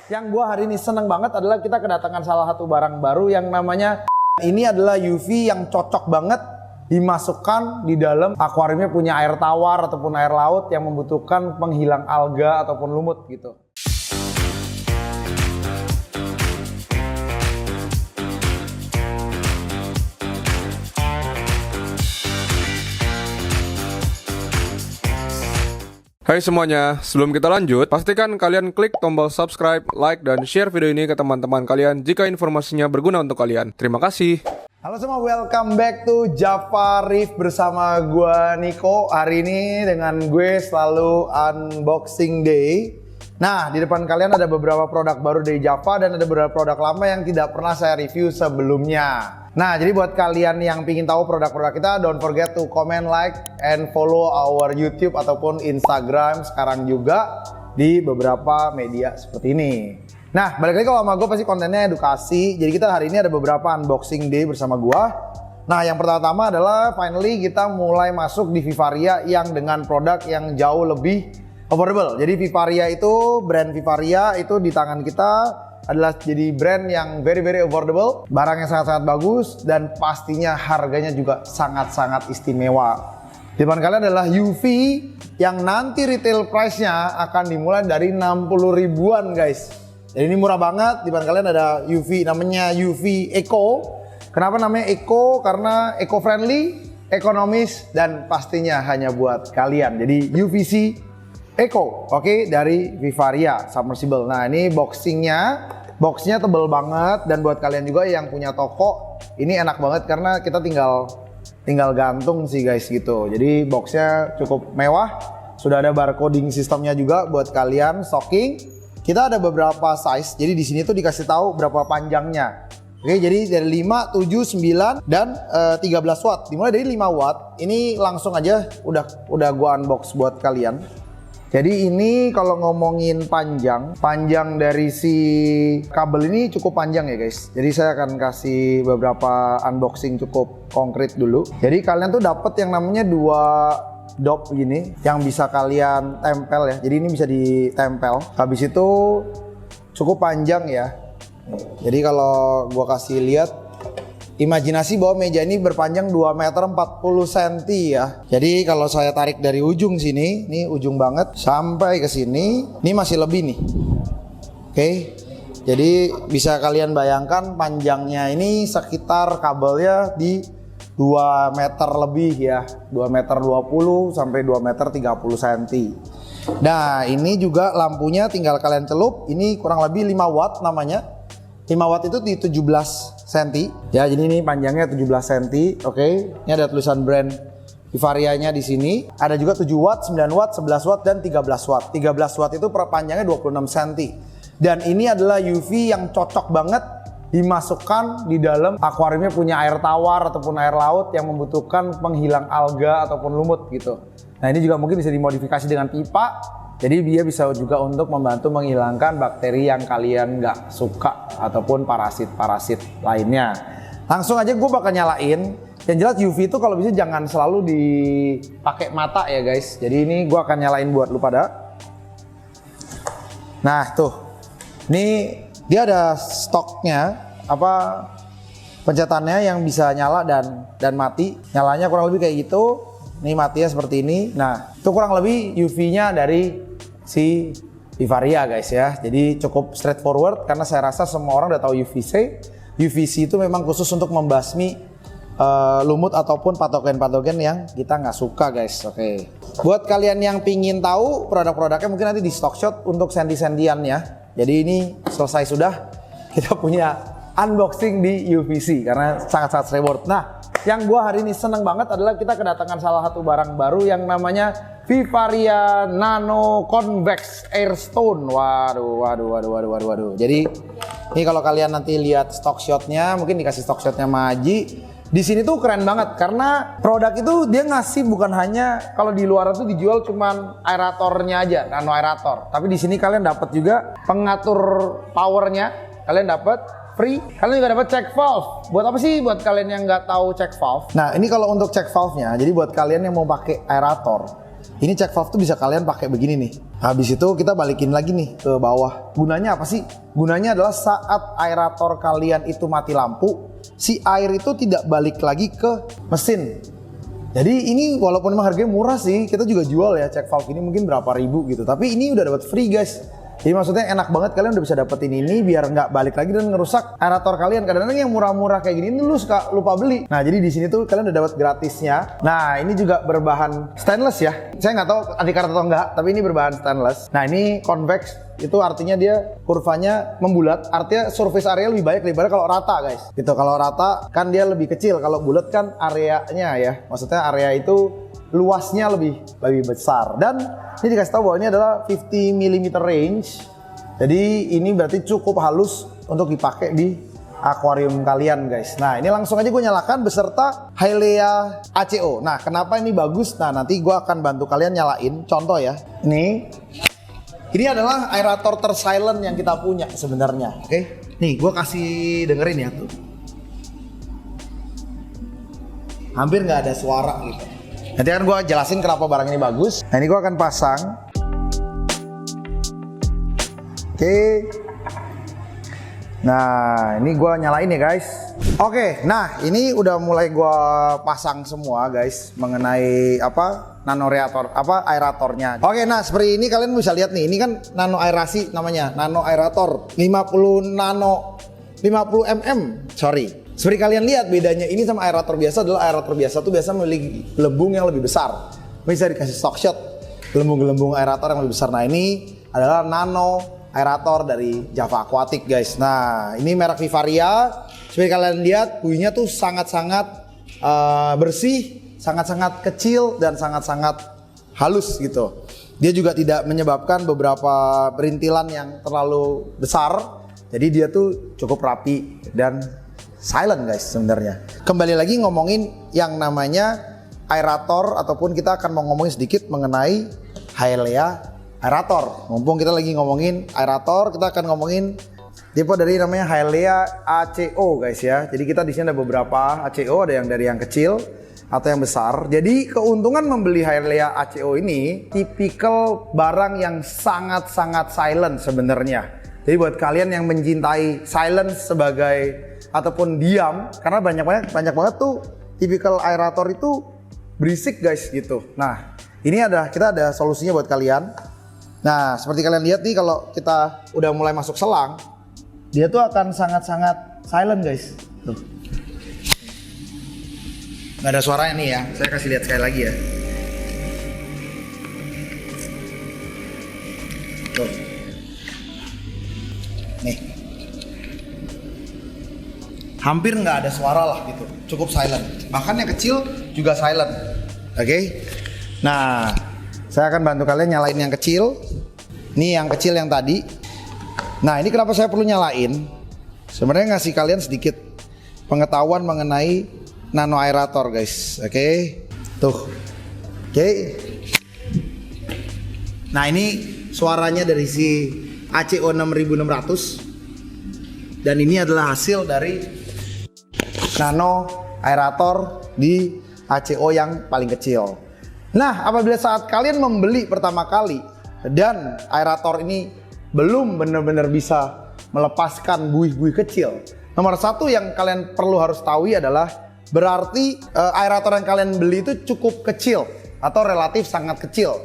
Yang gua hari ini seneng banget adalah kita kedatangan salah satu barang baru yang namanya ini adalah UV yang cocok banget dimasukkan di dalam akuariumnya punya air tawar ataupun air laut yang membutuhkan penghilang alga ataupun lumut gitu. Hai semuanya, sebelum kita lanjut, pastikan kalian klik tombol subscribe, like, dan share video ini ke teman-teman kalian jika informasinya berguna untuk kalian. Terima kasih. Halo semua, welcome back to Java Reef bersama gue Niko. Hari ini dengan gue selalu unboxing day. Nah, di depan kalian ada beberapa produk baru dari Java dan ada beberapa produk lama yang tidak pernah saya review sebelumnya. Nah, jadi buat kalian yang ingin tahu produk-produk kita, don't forget to comment, like, and follow our YouTube ataupun Instagram sekarang juga di beberapa media seperti ini. Nah, balik lagi kalau sama gue pasti kontennya edukasi. Jadi kita hari ini ada beberapa unboxing day bersama gue. Nah, yang pertama adalah finally kita mulai masuk di Vivaria yang dengan produk yang jauh lebih affordable. Jadi Vivaria itu, brand Vivaria itu di tangan kita adalah jadi brand yang very affordable, barangnya sangat-sangat bagus dan pastinya harganya juga sangat-sangat istimewa. Di depan kalian adalah UV yang nanti retail price-nya akan dimulai dari 60 ribuan guys. Jadi ini murah banget. Di depan kalian ada UV, namanya UV Eco. Kenapa namanya Eco? Karena eco-friendly, ekonomis, dan pastinya hanya buat kalian. Jadi UVC Eco, oke, dari Vivaria Submersible. Nah, ini boxnya tebel banget dan buat kalian juga yang punya toko, ini enak banget karena kita tinggal gantung sih guys gitu. Jadi boxnya cukup mewah, sudah ada barcoding sistemnya juga buat kalian stocking. Kita ada beberapa size, jadi di sini tuh dikasih tahu berapa panjangnya. Oke, jadi dari 5, 7, 9 dan 13 watt. Dimulai dari 5 watt. Ini langsung aja udah gua unbox buat kalian. Jadi ini kalau ngomongin panjang dari si kabel ini cukup panjang ya guys. Jadi saya akan kasih beberapa unboxing cukup konkret dulu. Jadi kalian tuh dapat yang namanya 2 dop gini yang bisa kalian tempel ya. Jadi ini bisa ditempel. Habis itu cukup panjang ya. Jadi kalau gua kasih lihat, imajinasi bahwa meja ini berpanjang 2 meter 40 cm ya. Jadi kalau saya tarik dari ujung sini, ini ujung banget sampai ke sini, ini masih lebih nih. Oke. Jadi bisa kalian bayangkan panjangnya ini sekitar kabelnya di 2 meter lebih ya. 2 meter 20 sampai 2 meter 30 cm. Nah, ini juga lampunya tinggal kalian celup. Ini kurang lebih 5 watt namanya. 5 watt itu di 17 cm ya, jadi ini panjangnya 17 cm. Oke, ini ada tulisan brand Vivarianya di sini. Ada juga 7 watt, 9 watt, 11 watt dan 13 watt. 13 watt itu panjangnya 26 cm. Dan ini adalah UV yang cocok banget dimasukkan di dalam akuariumnya punya air tawar ataupun air laut yang membutuhkan penghilang alga ataupun lumut gitu. Nah, ini juga mungkin bisa dimodifikasi dengan pipa. Jadi dia bisa juga untuk membantu menghilangkan bakteri yang kalian nggak suka ataupun parasit-parasit lainnya. Langsung aja gue bakal nyalain. Yang jelas UV itu kalau bisa jangan selalu dipakai mata ya guys. Jadi ini gue akan nyalain buat lu pada. Nah tuh, ini dia ada stoknya pencetannya yang bisa nyala dan mati. Nyalanya kurang lebih kayak gitu. Ini matinya seperti ini. Nah, itu kurang lebih UV-nya dari si Vivaria guys ya. Jadi cukup straightforward karena saya rasa semua orang udah tahu UVC. UVC itu memang khusus untuk membasmi lumut ataupun patogen-patogen yang kita nggak suka guys. Oke. Buat kalian yang pingin tahu produk-produknya mungkin nanti di Stockshot untuk sendi-sendian ya. Jadi ini selesai sudah. Kita punya unboxing di UVC karena sangat-sangat straightforward. Nah, yang gua hari ini seneng banget adalah kita kedatangan salah satu barang baru yang namanya Vivaria Nano Convex Airstone. Waduh. Jadi ini kalau kalian nanti lihat stock shotnya, mungkin dikasih stock shotnya Maji. Di sini tuh keren banget karena produk itu dia ngasih bukan hanya kalau di luar itu dijual cuman aeratornya aja, nano aerator. Tapi di sini kalian dapat juga pengatur powernya, kalian dapat free. Kalian juga dapat check valve. Buat apa sih buat kalian yang nggak tahu check valve? Nah, ini kalau untuk check valve-nya, jadi buat kalian yang mau pakai aerator, Ini check valve tuh bisa kalian pakai begini nih. Habis itu kita balikin lagi nih ke bawah. Gunanya apa sih? Gunanya adalah saat aerator kalian itu mati lampu, si air itu tidak balik lagi ke mesin. Jadi ini walaupun memang harganya murah sih, kita juga jual ya check valve ini mungkin berapa ribu gitu. Tapi ini udah dapat free guys. Jadi maksudnya enak banget kalian udah bisa dapetin ini biar nggak balik lagi dan ngerusak aerator kalian. Kadang-kadang yang murah-murah kayak gini lu suka lupa beli. Nah jadi di sini tuh kalian udah dapat gratisnya. Nah ini juga berbahan stainless ya. Saya nggak tahu anti-karat atau enggak, tapi ini berbahan stainless. Nah ini convex, itu artinya dia kurvanya membulat. Artinya surface area lebih banyak daripada kalau rata guys. Gitu kalau rata kan dia lebih kecil. Kalau bulat kan areanya ya. Maksudnya area itu luasnya lebih besar. Dan ini dikasih tahu bahwa ini adalah 50 mm range. Jadi ini berarti cukup halus untuk dipakai di akuarium kalian guys. Nah ini langsung aja gue nyalakan beserta Hylea ACO. Nah kenapa ini bagus? Nah nanti gue akan bantu kalian nyalain. Contoh ya. Ini adalah aerator tersilent yang kita punya sebenarnya. Oke. Nih gue kasih dengerin ya tuh. Hampir nggak ada suara gitu. Nanti kan gue jelasin kenapa barang ini bagus. Nah ini gue akan pasang. Oke. Nah ini gue nyalain ya guys. Oke, nah ini udah mulai gue pasang semua guys mengenai apa aeratornya. Oke, nah seperti ini kalian bisa lihat nih. Ini kan nano aerasi namanya, nano aerator 50 mm. Sorry. Seperti kalian lihat bedanya ini sama aerator biasa adalah aerator biasa tuh biasa memiliki gelembung yang lebih besar. Bisa dikasih stock shot gelembung-gelembung aerator yang lebih besar. Nah ini adalah nano aerator dari Java Aquatic guys. Nah ini merek Vivaria. Seperti kalian lihat bunyinya tuh sangat-sangat bersih, sangat-sangat kecil dan sangat-sangat halus gitu. Dia juga tidak menyebabkan beberapa perintilan yang terlalu besar. Jadi dia tuh cukup rapi dan silent guys sebenarnya. Kembali lagi ngomongin yang namanya aerator ataupun kita akan mau ngomongin sedikit mengenai Hylea aerator. Mumpung kita lagi ngomongin aerator, kita akan ngomongin tipe dari namanya Hylea ACO guys ya. Jadi kita di sini ada beberapa ACO, ada yang dari yang kecil atau yang besar. Jadi keuntungan membeli Hylea ACO ini tipikal barang yang sangat-sangat silent sebenarnya. Jadi buat kalian yang mencintai silence sebagai ataupun diam, karena banyak banget tuh tipikal aerator itu berisik guys gitu. Nah ini kita ada solusinya buat kalian. Nah seperti kalian lihat nih kalau kita udah mulai masuk selang, dia tuh akan sangat-sangat silent guys. Tuh. Nggak ada suaranya nih ya. Saya kasih lihat sekali lagi ya. Tuh. Nih. Hampir nggak ada suara lah gitu, cukup silent. Bahkan yang kecil juga silent. Oke. Nah, saya akan bantu kalian nyalain yang kecil. Ini yang kecil yang tadi. Nah, ini kenapa saya perlu nyalain? Sebenarnya ngasih kalian sedikit pengetahuan mengenai nano aerator, guys. Oke. Tuh. Oke. Nah, ini suaranya dari si ACO 6600. Dan ini adalah hasil dari nano aerator di ACO yang paling kecil. Nah, apabila saat kalian membeli pertama kali dan aerator ini belum benar-benar bisa melepaskan buih-buih kecil, nomor satu yang kalian perlu harus tahu adalah berarti aerator yang kalian beli itu cukup kecil atau relatif sangat kecil.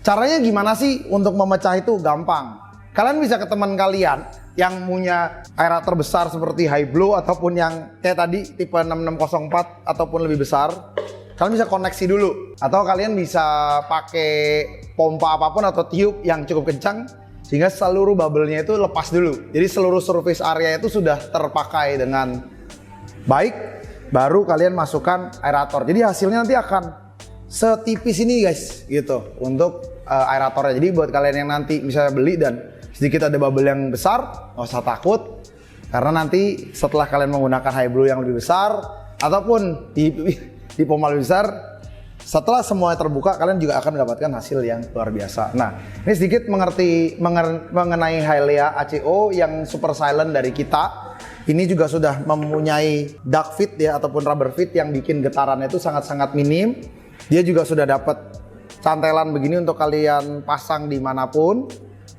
Caranya gimana sih untuk memecah itu? Gampang. Kalian bisa ke teman kalian yang punya aerator besar seperti Hyblo ataupun yang kayak tadi tipe 6604 ataupun lebih besar. Kalian bisa koneksi dulu atau kalian bisa pakai pompa apapun atau tiup yang cukup kencang sehingga seluruh bubble-nya itu lepas dulu. Jadi seluruh surface area itu sudah terpakai dengan baik, baru kalian masukkan aerator. Jadi hasilnya nanti akan setipis ini guys gitu untuk aeratornya. Jadi buat kalian yang nanti misalnya beli dan sedikit ada bubble yang besar, nggak usah takut karena nanti setelah kalian menggunakan Hyblo yang lebih besar ataupun di pompa lebih besar, setelah semuanya terbuka kalian juga akan mendapatkan hasil yang luar biasa. Nah ini sedikit mengenai Hylea ACO yang super silent dari kita. Ini juga sudah mempunyai duct fit ya ataupun rubber fit yang bikin getarannya itu sangat-sangat minim. Dia juga sudah dapat cantelan begini untuk kalian pasang dimanapun.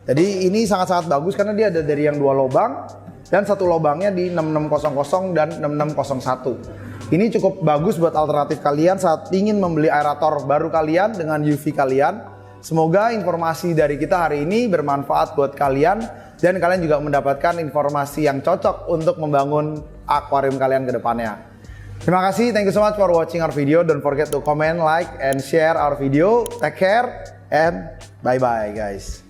Jadi ini sangat-sangat bagus karena dia ada dari yang 2 lubang dan satu lubangnya di 6600 dan 6601. Ini cukup bagus buat alternatif kalian saat ingin membeli aerator baru kalian dengan UV kalian. Semoga informasi dari kita hari ini bermanfaat buat kalian dan kalian juga mendapatkan informasi yang cocok untuk membangun akuarium kalian ke depannya. Terima kasih, thank you so much for watching our video. Don't forget to comment, like, and share our video. Take care and bye-bye guys.